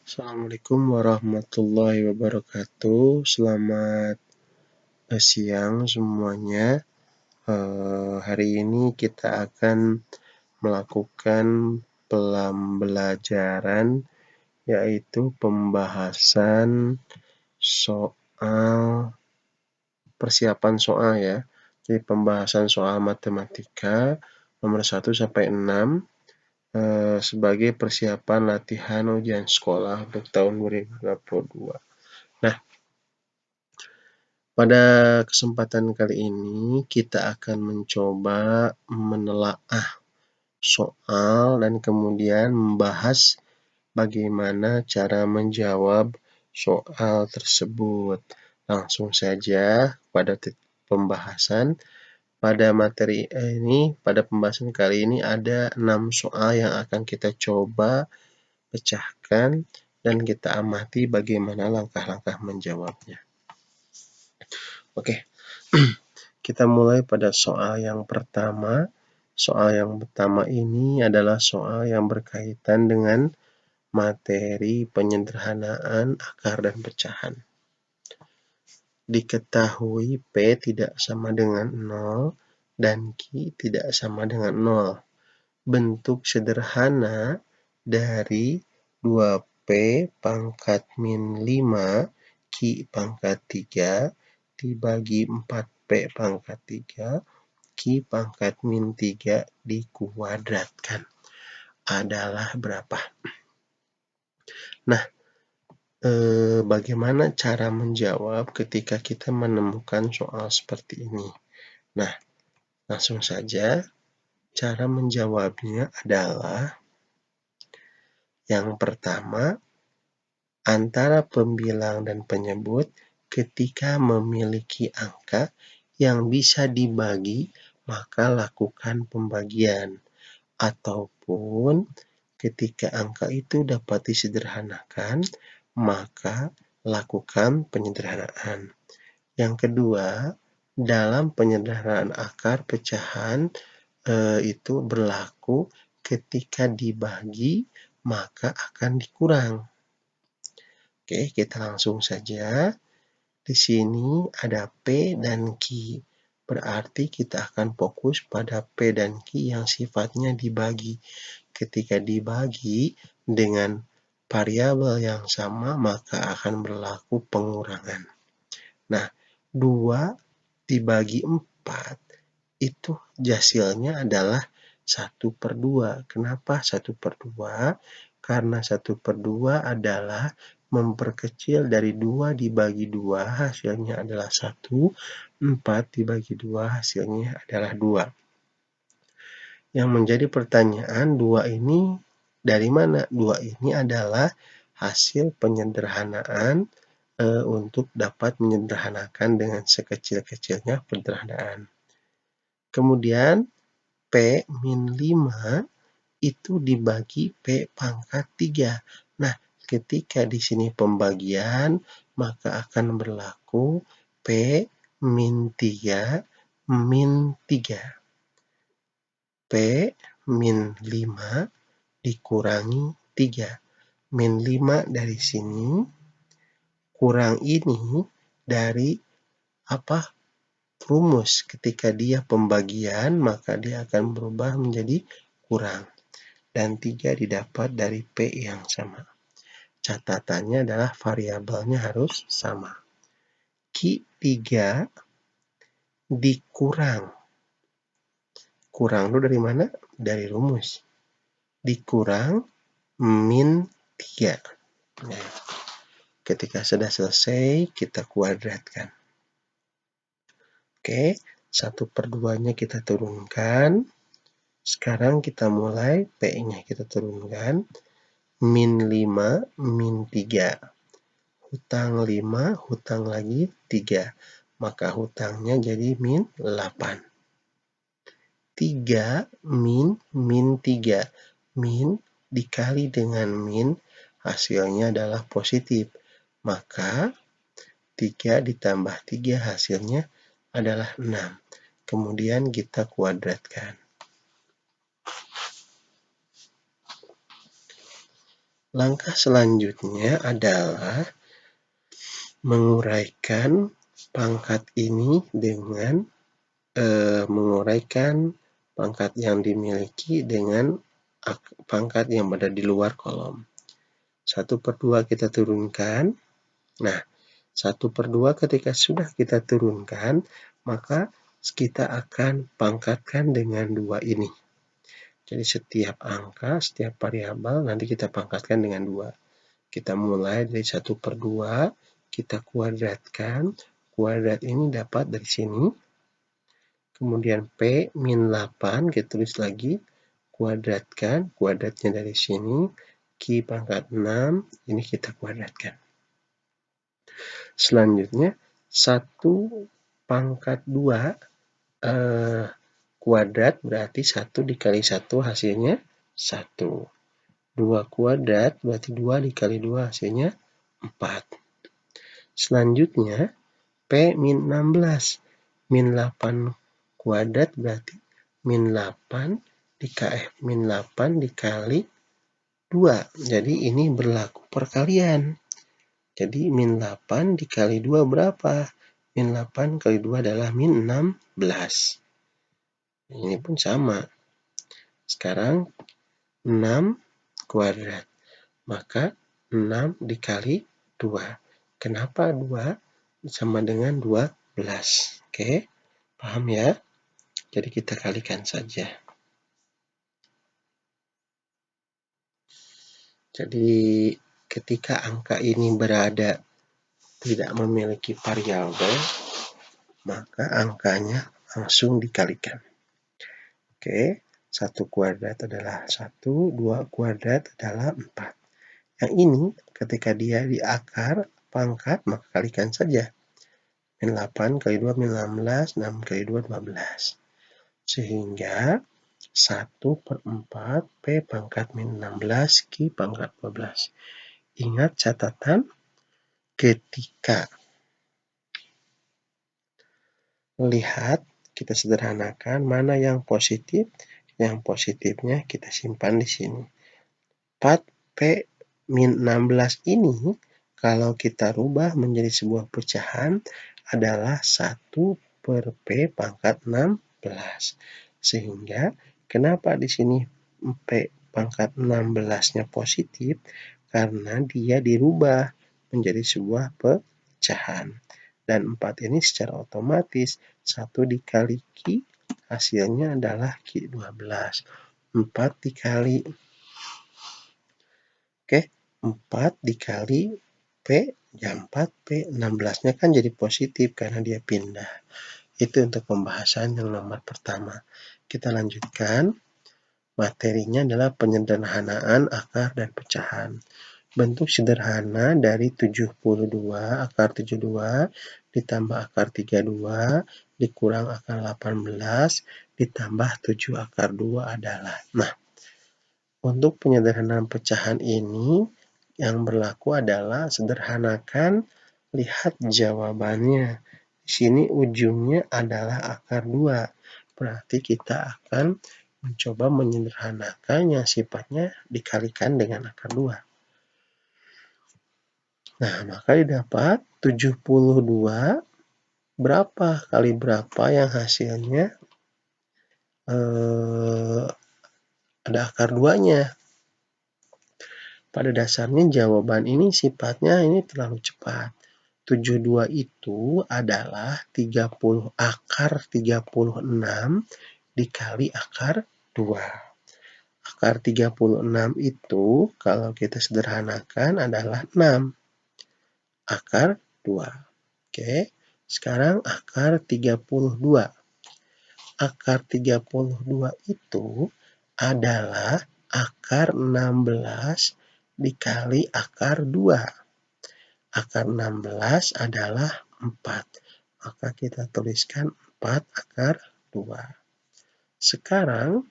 Assalamualaikum warahmatullahi wabarakatuh. Selamat siang semuanya. Hari ini kita akan melakukan pembelajaran yaitu pembahasan soal persiapan soal ya. Jadi pembahasan soal matematika nomor 1 sampai 6 sebagai persiapan latihan ujian sekolah untuk tahun 2022. Nah, pada kesempatan kali ini kita akan mencoba menelaah soal dan kemudian membahas bagaimana cara menjawab soal tersebut. Langsung saja pada pembahasan. Pada materi ini, pada pembahasan kali ini ada 6 soal yang akan kita coba pecahkan dan kita amati bagaimana langkah-langkah menjawabnya. Oke, kita mulai pada soal yang pertama. Soal yang pertama ini adalah soal yang berkaitan dengan materi penyederhanaan akar dan pecahan. Diketahui P tidak sama dengan 0 dan Q tidak sama dengan 0. Bentuk sederhana dari 2P pangkat min 5 Q pangkat 3 dibagi 4P pangkat 3 Q pangkat min 3 dikuadratkan adalah berapa? Nah, bagaimana cara menjawab ketika kita menemukan soal seperti ini? Nah, langsung saja cara menjawabnya adalah yang pertama, antara pembilang dan penyebut ketika memiliki angka yang bisa dibagi, maka lakukan pembagian. Ataupun ketika angka itu dapat disederhanakan, maka lakukan penyederhanaan. Yang kedua, dalam penyederhanaan akar pecahan itu berlaku ketika dibagi maka akan dikurang. Oke, kita langsung saja. Di sini ada P dan Q. Berarti kita akan fokus pada P dan Q yang sifatnya dibagi. Ketika dibagi dengan variabel yang sama, maka akan berlaku pengurangan. Nah, 2 dibagi 4 itu hasilnya adalah 1/2. Kenapa 1/2? Karena 1/2 adalah memperkecil dari 2 dibagi 2 hasilnya adalah 1, 4 dibagi 2 hasilnya adalah 2. Yang menjadi pertanyaan, 2 ini dari mana? 2 ini adalah hasil penyederhanaan untuk dapat menyederhanakan dengan sekecil-kecilnya penyederhanaan. Kemudian P min 5 itu dibagi P pangkat 3. Nah, ketika di sini pembagian, maka akan berlaku P min 3 min 3. P min 5 dikurangi 3. Min 5 dari sini, kurang ini dari apa? Rumus. Ketika dia pembagian, maka dia akan berubah menjadi kurang. Dan 3 didapat dari P yang sama. Catatannya adalah variabelnya harus sama. Q3 dikurang. Kurang itu dari mana? Dari rumus. Dikurang min 3. Nah, ketika sudah selesai, kita kuadratkan. Oke, 1/2-nya kita turunkan. Sekarang kita mulai P-nya kita turunkan. Min 5, min 3. Hutang 5, hutang lagi 3. Maka hutangnya jadi min 8. 3 min 3. Min dikali dengan min, hasilnya adalah positif. Maka 3 ditambah 3 hasilnya adalah 6. Kemudian kita kuadratkan. Langkah selanjutnya adalah menguraikan pangkat ini dengan menguraikan pangkat yang dimiliki dengan pangkat yang berada di luar kolom. 1/2 kita turunkan. Nah, 1/2 ketika sudah kita turunkan, maka kita akan pangkatkan dengan 2 ini. Jadi setiap angka, setiap variabel nanti kita pangkatkan dengan 2. Kita mulai dari 1/2, kita kuadratkan. Kuadrat ini dapat dari sini. Kemudian P min 8, kita tulis lagi. Kuadratkan, kuadratnya dari sini. Q pangkat 6, ini kita kuadratkan. Selanjutnya, 1/2 kuadrat berarti 1 dikali 1 hasilnya 1. 2 kuadrat berarti 2 dikali 2 hasilnya 4. Selanjutnya, P min 16. Min 8 kuadrat berarti min 8 dikali 2. Jadi ini berlaku perkalian. Jadi min 8 dikali 2 berapa? Min 8 kali 2 adalah min 16. Ini pun sama. Sekarang 6 kuadrat. Maka 6 dikali 2. Kenapa 2 sama dengan 12? Oke, paham ya? Jadi kita kalikan saja. Jadi ketika angka ini berada tidak memiliki variabel, maka angkanya langsung dikalikan. Oke, 1 kuadrat adalah 1, 2 kuadrat adalah 4. Yang ini ketika dia di akar pangkat, maka kalikan saja. Min 8 kali 2 min 16, 6 kali 2 12. Sehingga 1/4 P pangkat min 16, Q pangkat 12. Ingat catatan, ketika lihat, kita sederhanakan mana yang positif. Yang positifnya kita simpan di sini. 4 P min 16 ini kalau kita rubah menjadi sebuah pecahan adalah 1/P pangkat 16. Sehingga kenapa di sini P pangkat 16-nya positif? Karena dia dirubah menjadi sebuah pecahan. Dan 4 ini secara otomatis 1 dikali Q hasilnya adalah Q12. 4 dikali 4 dikali P, ya 4 P, 16-nya kan jadi positif karena dia pindah. Itu untuk pembahasan yang nomor pertama. Kita lanjutkan. Materinya adalah penyederhanaan akar dan pecahan. Bentuk sederhana dari 72, akar 72, ditambah akar 32, dikurang akar 18, ditambah 7 akar 2 adalah. Nah, untuk penyederhanaan pecahan ini, yang berlaku adalah sederhanakan, lihat jawabannya. Di sini ujungnya adalah akar 2. Berarti kita akan mencoba menyederhanakan yang sifatnya dikalikan dengan akar 2. Nah, maka didapat 72 berapa kali berapa yang hasilnya ada akar 2-nya. Pada dasarnya jawaban ini sifatnya ini terlalu cepat. 72 itu adalah 30 akar 36 dikali akar 2. Akar 36 itu kalau kita sederhanakan adalah 6. Akar 2. Oke, sekarang akar 32. Akar 32 itu adalah akar 16 dikali akar 2. Akar 16 adalah 4. Maka kita tuliskan 4 akar 2. Sekarang,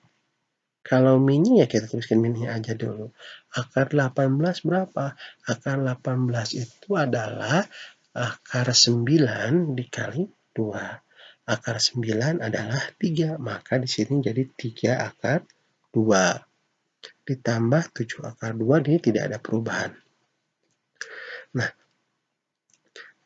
kalau minnya ya kita tuliskan minnya aja dulu. Akar 18 berapa? Akar 18 itu adalah akar 9 dikali 2. Akar 9 adalah 3. Maka di sini jadi 3 akar 2. ditambah 7 akar 2, ini tidak ada perubahan. Nah,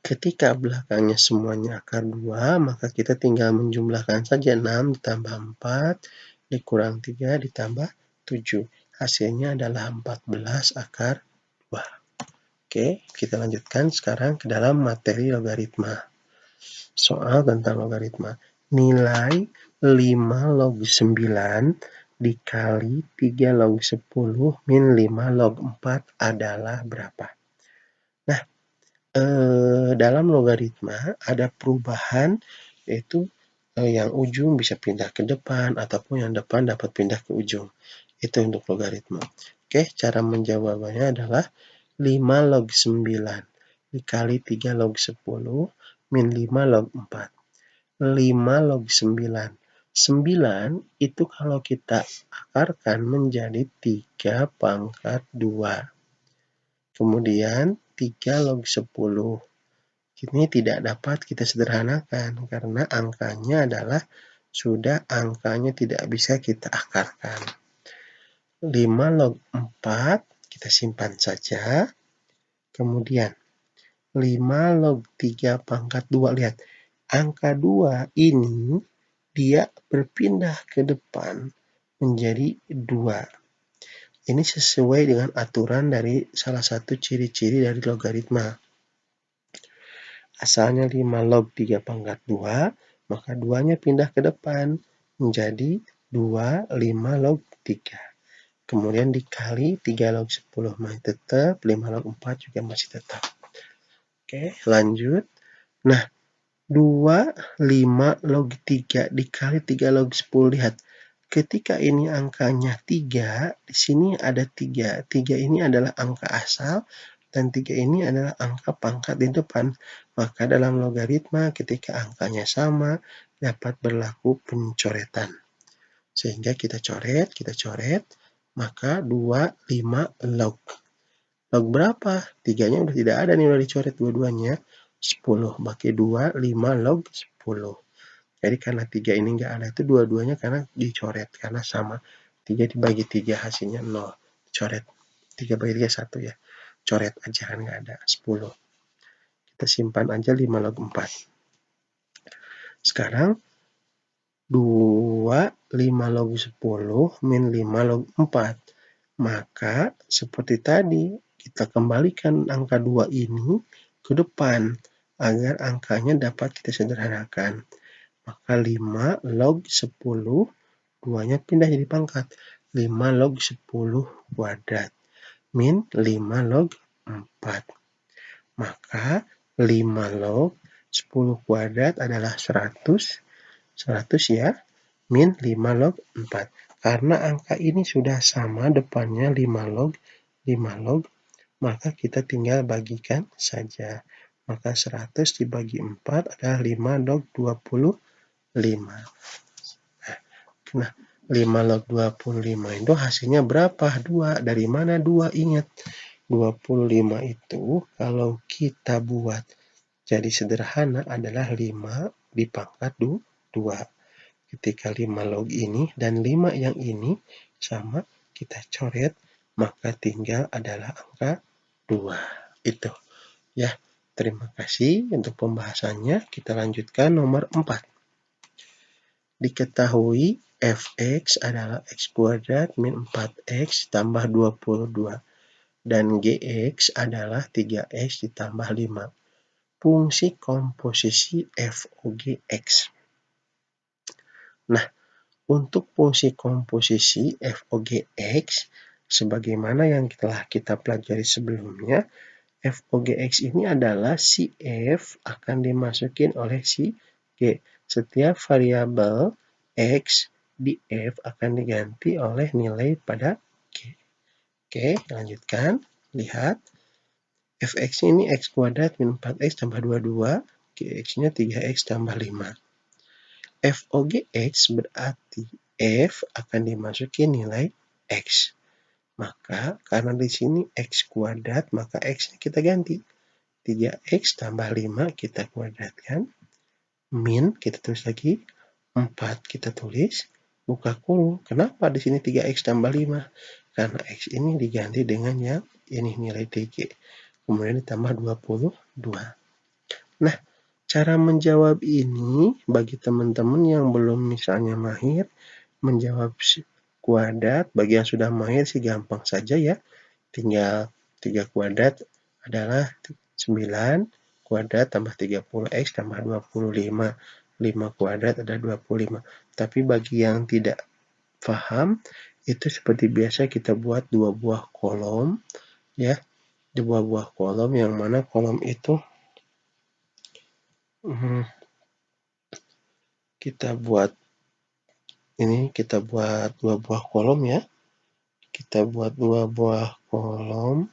ketika belakangnya semuanya akar 2, maka kita tinggal menjumlahkan saja 6 ditambah 4, dikurang 3 ditambah 7. Hasilnya adalah 14 akar 2. Oke, kita lanjutkan sekarang ke dalam materi logaritma. Soal tentang logaritma. Nilai 5 log 9 dikali 3 log 10 min 5 log 4 adalah berapa? Nah, dalam logaritma ada perubahan, yaitu yang ujung bisa pindah ke depan ataupun yang depan dapat pindah ke ujung. Itu untuk logaritma. Oke, cara menjawabnya adalah 5 log 9 dikali 3 log 10 min 5 log 4. 5 log 9. 9 itu kalau kita akarkan menjadi 3 pangkat 2. Kemudian 3 log 10. Ini tidak dapat kita sederhanakan karena angkanya adalah angkanya tidak bisa kita akarkan. 5 log 4 kita simpan saja. Kemudian 5 log 3 pangkat 2. Lihat, angka 2 ini dia berpindah ke depan menjadi 2. Ini sesuai dengan aturan dari salah satu ciri-ciri dari logaritma. Asalnya 5 log 3 pangkat 2, maka 2-nya pindah ke depan menjadi 2, 5 log 3. Kemudian dikali 3 log 10 masih tetap, 5 log 4 juga masih tetap. Oke, lanjut. Nah, 2, 5 log 3 dikali 3 log 10. Lihat, ketika ini angkanya 3, di sini ada 3. 3 ini adalah angka asal, dan 3 ini adalah angka pangkat di depan. Maka dalam logaritma ketika angkanya sama, dapat berlaku pencoretan. Sehingga kita coret, maka 2, 5 log. Log berapa? 3-nya udah tidak ada nih, udah dicoret dua-duanya. 10, bagi 2, 5 log 10. Jadi karena 3 ini nggak ada, itu dua-duanya karena dicoret, karena sama. 3 dibagi 3 hasilnya 0. Coret. 3 bagi 3, 1 ya. Coret aja kan nggak ada. 10. Kita simpan aja 5 log 4. Sekarang 2, 5 log 10 min 5 log 4. Maka seperti tadi, kita kembalikan angka 2 ini ke depan agar angkanya dapat kita sederhanakan. Maka 5 log 10, 2-nya pindah jadi pangkat. 5 log 10 kuadrat min 5 log 4. Maka 5 log 10 kuadrat adalah 100. 100 ya, min 5 log 4. Karena angka ini sudah sama depannya 5 log, maka kita tinggal bagikan saja. Maka 100 dibagi 4 adalah 5 log 25. Nah, 5 log 25 itu hasilnya berapa? 2. Dari mana 2? Ingat, 25 itu kalau kita buat jadi sederhana adalah 5 dipangkat 2. Ketika 5 log ini dan 5 yang ini sama, kita coret, maka tinggal adalah angka 2. Itu ya. Terima kasih untuk pembahasannya. Kita lanjutkan nomor 4. Diketahui fx adalah x kuadrat min 4x tambah 22 dan gx adalah 3x ditambah 5. Fungsi komposisi f og x. Nah, untuk fungsi komposisi f og x, sebagaimana yang telah kita pelajari sebelumnya, f og x ini adalah si f akan dimasukin oleh si g. Setiap variabel x di f akan diganti oleh nilai pada g. Oke, lanjutkan. Lihat. Fx ini x kuadrat min 4x tambah 22, gx-nya 3x tambah 5. F og x berarti f akan dimasuki nilai x. Maka karena di sini x kuadrat, maka x-nya kita ganti. 3x tambah 5 kita kuadratkan. Min kita tulis lagi. 4 kita tulis. Buka kurung. Kenapa di sini 3x tambah 5? karena X ini diganti dengan yang ini nilai DG. Kemudian ditambah 22. Nah, cara menjawab ini bagi teman-teman yang belum misalnya mahir menjawab kuadrat, bagi yang sudah mahir sih gampang saja ya. Tinggal 3 kuadrat adalah 9 kuadrat tambah 30X tambah 25. 5 kuadrat ada 25. Tapi bagi yang tidak paham, itu seperti biasa kita buat 2 buah kolom ya. 2 buah kolom yang mana kolom itu kita buat 2 buah kolom ya. Kita buat 2 buah kolom.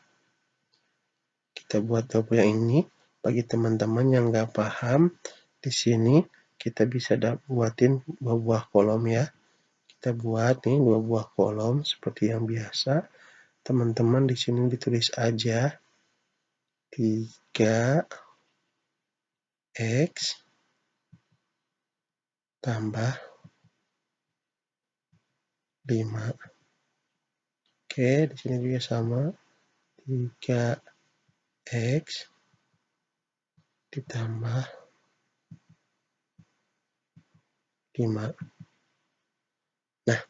Kita buat 2 buah yang ini. Bagi teman-teman yang nggak paham, di sini kita bisa buatin 2 buah kolom ya. Kita buat nih 2 buah kolom seperti yang biasa. Teman-teman di sini ditulis aja 3X tambah 5. Oke, di sini juga sama. 3X ditambah 5. Nah,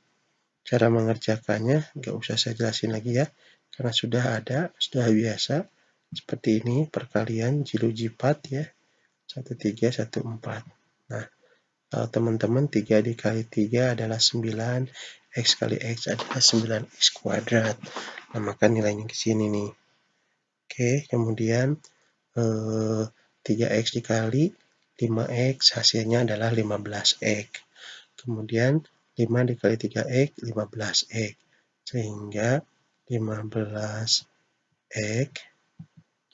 cara mengerjakannya nggak usah saya jelasin lagi ya, karena sudah biasa. Seperti ini perkalian jilu-jipat ya, 1, 3, 1, 4. Nah, kalau teman-teman 3 dikali 3 adalah 9, X kali X adalah 9X kuadrat. Nah, maka nilainya ke sini nih. Oke, kemudian 3X dikali 5X hasilnya adalah 15X. Kemudian 5 dikali 3X, 15X. Sehingga 15X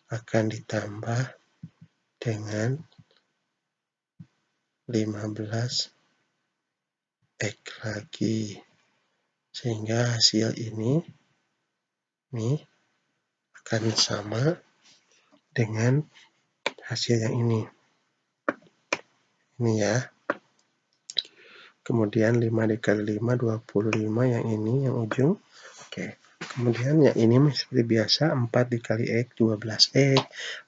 akan ditambah dengan 15X lagi. Sehingga hasil ini akan sama dengan hasil yang ini. Ini ya. Kemudian 5 dikali 5, 25 yang ini, yang ujung. Oke. Kemudian yang ini seperti biasa, 4 dikali X, 12X.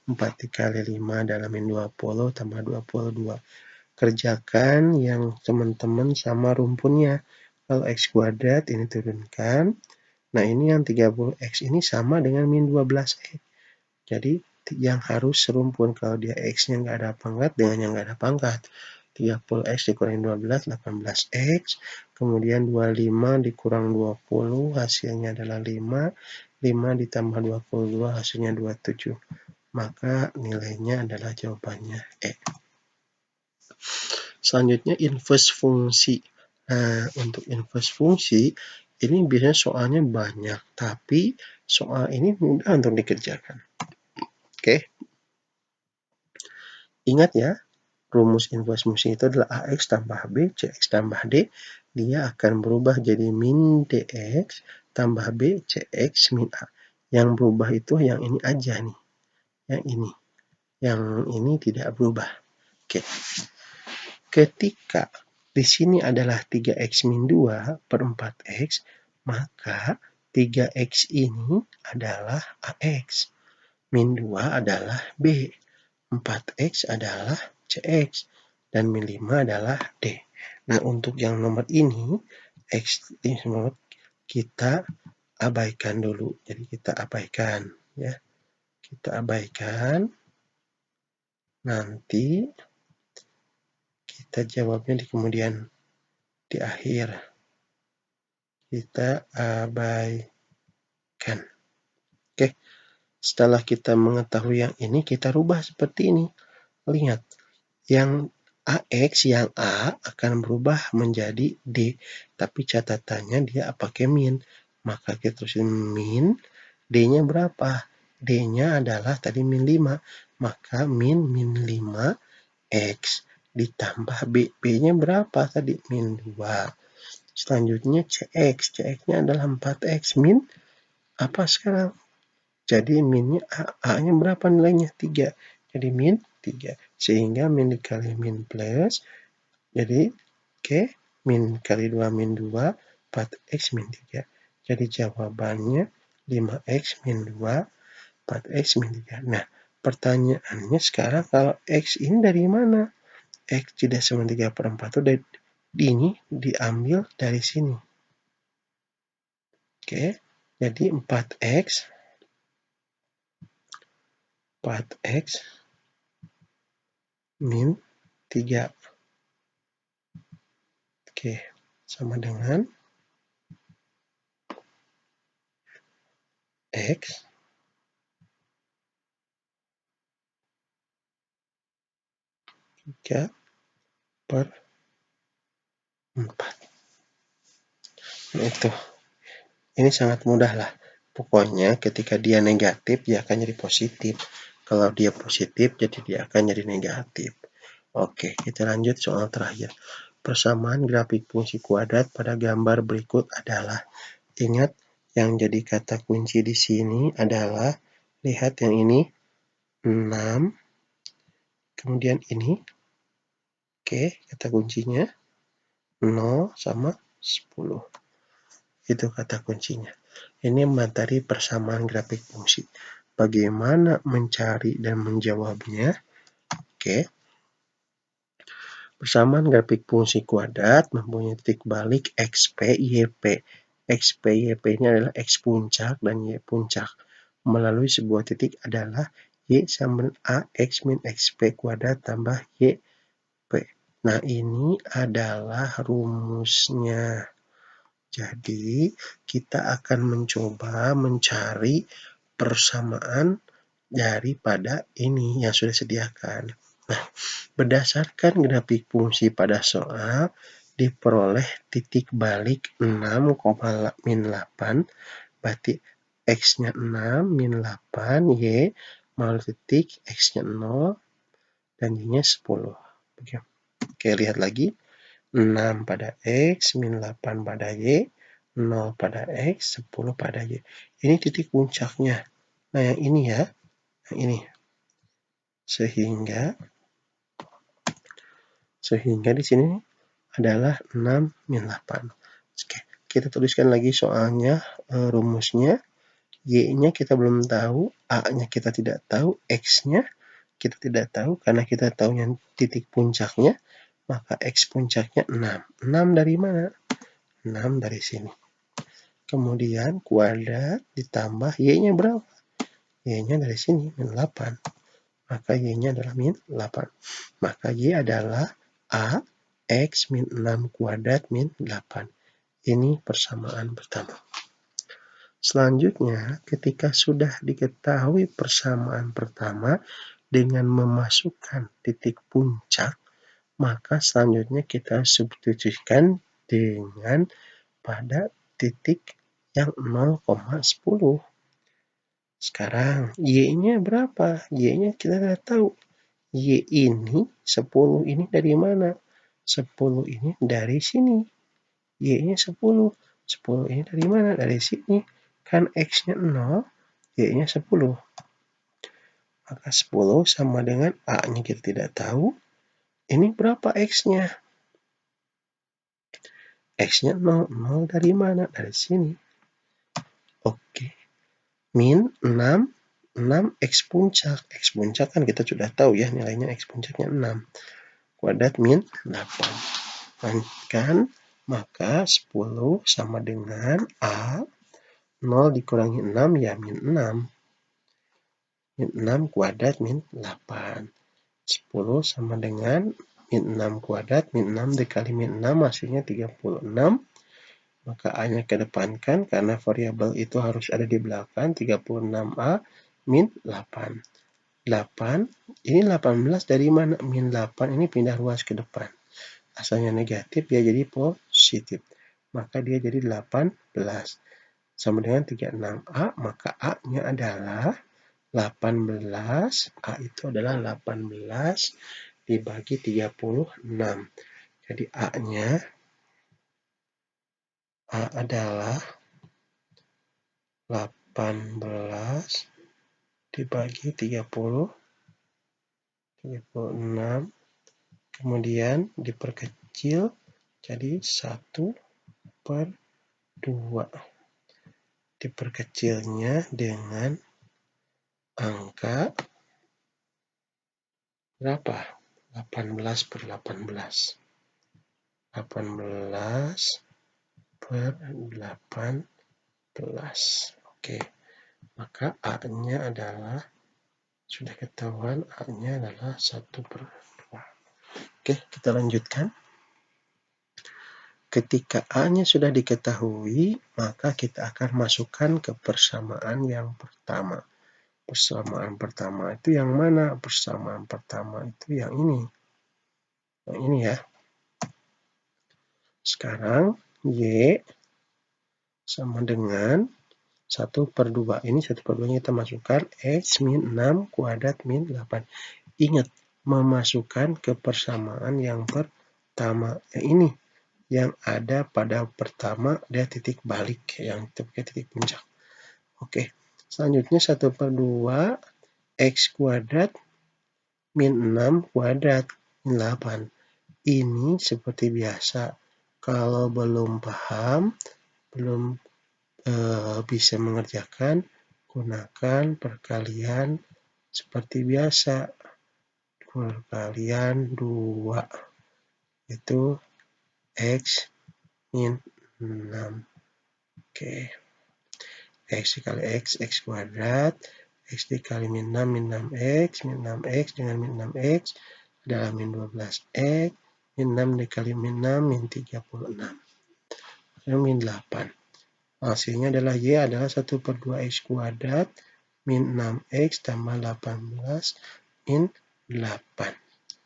4 dikali 5 adalah min 20 tambah 22. Kerjakan yang teman-teman sama rumpunnya. Kalau X kuadrat ini turunkan. Nah ini yang 30X ini sama dengan min 12X. Jadi yang harus serumpun kalau dia X-nya nggak ada pangkat dengan yang nggak ada pangkat. 30X dikurang 12, 18X. Kemudian 25 dikurang 20, hasilnya adalah 5. 5 ditambah 22, hasilnya 27. Maka nilainya adalah jawabannya E. Selanjutnya inverse fungsi. Nah, untuk inverse fungsi, ini biasanya soalnya banyak. Tapi soal ini mudah untuk dikerjakan. Oke. Ingat ya, rumus inverse fungsi itu adalah AX tambah B, CX tambah D. Dia akan berubah jadi min DX tambah B, CX min A. Yang berubah itu yang ini aja nih. Yang ini. Yang ini tidak berubah. Oke. Ketika di sini adalah 3X min 2 per 4X, maka 3X ini adalah AX. Min 2 adalah B. 4X adalah CX. Dan min 5 adalah D. Nah, untuk yang nomor ini, X ini kita abaikan dulu. Jadi kita abaikan. Ya. Kita abaikan. Nanti kita jawabnya di kemudian, di akhir. Kita abaikan. Oke. Setelah kita mengetahui yang ini, kita rubah seperti ini. Lihat, yang AX, yang A akan berubah menjadi D. Tapi catatannya dia pakai min. Maka kita tulisin min, D-nya berapa? D-nya adalah tadi min 5. Maka min 5 X ditambah B. B-nya berapa tadi? Min 2. Selanjutnya CX. CX-nya adalah 4X min apa sekarang? Jadi minnya A-nya berapa nilainya? 3. Jadi min 3. Sehingga min dikali min plus. Jadi min kali 2 min 2. 4X min 3. Jadi jawabannya 5x min 2, 4x min 3. Nah, pertanyaannya sekarang kalau x ini dari mana? X tidak sama 3/4 itu dari ini diambil dari sini. Oke, jadi 4x min 3. Oke, sama dengan x 3/4. Nah, itu. Ini sangat mudah lah. Pokoknya ketika dia negatif, dia akan jadi positif. Kalau dia positif, jadi dia akan jadi negatif. Oke, kita lanjut soal terakhir. Persamaan grafik fungsi kuadrat pada gambar berikut adalah. Ingat, yang jadi kata kunci di sini adalah, lihat yang ini, 6, kemudian ini. Oke, kata kuncinya 0 sama 10. Itu kata kuncinya. Ini materi persamaan grafik fungsi. Bagaimana mencari dan menjawabnya? Oke. Persamaan grafik fungsi kuadrat mempunyai titik balik XP, YP. XP, YP ini adalah X puncak dan Y puncak. Melalui sebuah titik adalah Y sama A X min XP kuadrat tambah YP. Nah, ini adalah rumusnya. Jadi, kita akan mencoba mencari persamaan daripada ini yang sudah disediakan. Nah, berdasarkan grafik fungsi pada soal, diperoleh titik balik 6, min 8, berarti X-nya 6, min 8, Y, mau titik, X-nya 0, dan Y-nya 10. Oke, lihat lagi. 6 pada X, min 8 pada Y, 0 pada X, 10 pada Y. Ini titik puncaknya. Nah, yang ini ya. Yang ini. Sehingga di sini adalah 6 min 8. Oke, kita tuliskan lagi soalnya, rumusnya. Y-nya kita belum tahu, A-nya kita tidak tahu, X-nya kita tidak tahu karena kita tahu yang titik puncaknya, maka X puncaknya 6. 6 dari mana? 6 dari sini. Kemudian kuadrat ditambah Y-nya berapa? Y-nya dari sini, min 8. Maka Y-nya adalah min 8. Maka Y adalah A, X min 6 kuadrat min 8. Ini persamaan pertama. Selanjutnya, ketika sudah diketahui persamaan pertama dengan memasukkan titik puncak, maka selanjutnya kita substitusikan dengan pada titik yang 0,10. Sekarang Y-nya berapa? Y-nya kita tidak tahu. Y ini 10 ini dari mana? 10 ini dari sini. Y-nya 10. 10 ini dari mana? Dari sini. Kan X-nya 0, Y-nya 10. Maka 10 sama dengan A-nya kita tidak tahu. Ini berapa X-nya? X-nya 0. 0 dari mana? Dari sini. Oke. Min 6. 6 X puncak. X puncak kan kita sudah tahu ya, nilainya X puncaknya 6. Kuadrat min 8. Kan? Maka 10 sama dengan A. 0 dikurangi 6 ya min 6. Min 6 kuadrat min 8. 10 sama dengan min 6 kuadrat. Min 6 dikali min 6 hasilnya 36. Maka A-nya kedepankan karena variabel itu harus ada di belakang. 36A min 8. 8. Ini 18 dari mana? Min 8 ini pindah ruas ke depan. Asalnya negatif, dia jadi positif. Maka dia jadi 18. Sama dengan 36A, maka A-nya adalah 18. A itu adalah 18 dibagi 36. Jadi A-nya adalah 18 dibagi 36. Kemudian diperkecil jadi 1/2. diperkecilnya dengan angka berapa? 18 per 18. 18 per 18. Oke, maka A-nya adalah, sudah ketahuan A-nya adalah 1 per 2. Oke, kita lanjutkan. Ketika A-nya sudah diketahui, maka kita akan masukkan ke persamaan yang pertama. Persamaan pertama itu yang mana? Persamaan pertama itu yang ini. Yang ini ya. Sekarang Y sama dengan 1 per 2. Ini 1 per 2 kita masukkan X min 6 kuadrat min 8. Ingat, memasukkan ke persamaan yang pertama. Yang ini. Yang ada pada pertama, dia titik balik. Yang titik puncak. Oke. Selanjutnya 1 per 2 X kuadrat min 6 kuadrat min 8. Ini seperti biasa. Kalau belum paham, belum bisa mengerjakan, gunakan perkalian seperti biasa. Perkalian 2 itu X min 6. Oke. X dikali X, X kuadrat. X dikali min 6, min 6X. Min 6X dengan min 6X adalah min 12X. Min 6 dikali min 6, min 36. Min 8. Hasilnya adalah Y adalah 1 per 2X kuadrat min 6X tambah 18 min 8.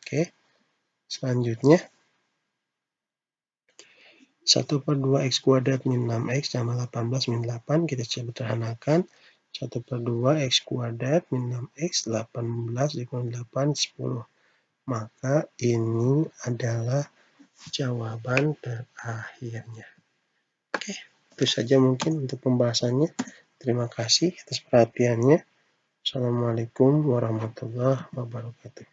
Oke. Selanjutnya 1 per 2X kuadrat min 6X tambah 18 min 8. Kita sederhanakan. 1 per 2X kuadrat min 6X 18 dikali 8 10. Maka ini adalah jawaban terakhirnya. Oke, itu saja mungkin untuk pembahasannya. Terima kasih atas perhatiannya. Assalamualaikum warahmatullahi wabarakatuh.